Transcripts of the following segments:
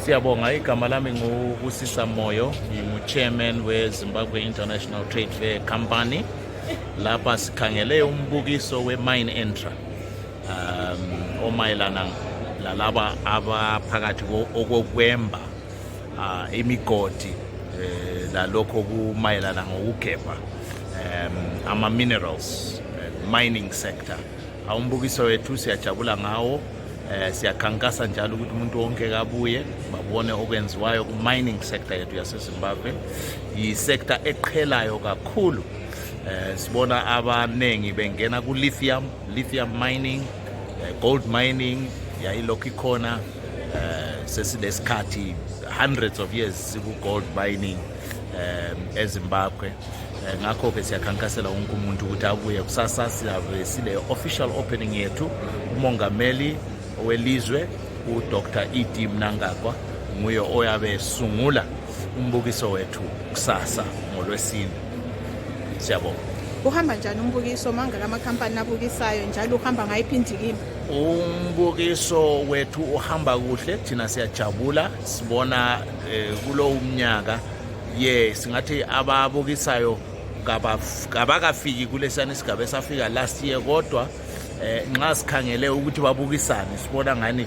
Siyabonga, igama lami nguBusisa Moyo, ngingu-chairman weZimbabwe International Trade Fair Company. Lapha sikhangele umbukiso weMine Entra omayelana lalaba abaphakathi okokwemba imigodi lalokho kumayelana ngokugebha ama-minerals, mining sector. Umbukiso wethu siyajabula ngawo. Siyakhankasa njalo ukuthi umuntu wonke kabuye babone okwenziwayo ku-mining sector yethu yaseZimbabwe. Yi-sector eqhelayo kakhulu. Sibona abanengi bengena ku-lithium mining, gold mining yayilokhu ikhona sesilesikhathi hundreds of years siku-gold mining eZimbabwe. Ngakho-ke siyakhankasela wonke umuntu ukuthi abuye. Kusasa siyabe sile-official opening yethu. Umongameli welizwe uDr. Mnangagwa nguye oyabe sungula umbukiso wethu kusasa ngoLwesine. Siyabonga. Uhamba njani umbukiso mangaka amakhampani abukisayo njalo uhamba ngayiphi indikimba? Umbukiso wethu uhamba kuhle, thina siyajabula. Sibona kulo umnyaka singathi ababukisayo kabakafiki kulesiyana isigaba esafika last year, kodwa nxa sikhangele ukuthi babukisane sibona ngani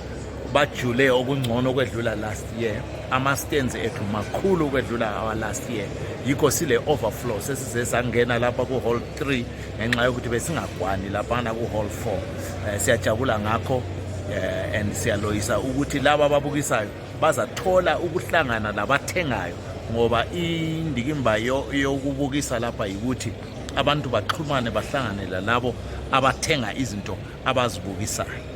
bajule okungcono kwedlula last year. Ama-stands ethu makhulu kwedlula our last year, yikho sile overflow sesize sangena lapha ku-hall 3 ngenxa yokuthi besingagwani laphana ku-hall 4. Siyajabula ngakho and siyaloyisa ukuthi laba ababukisayo bazathola ukuhlangana labathengayo, ngoba indikimba yokubukisa lapha yikuthi abantu baxhumane, bahlangane lalabo abathenga izinto abazibukisayo.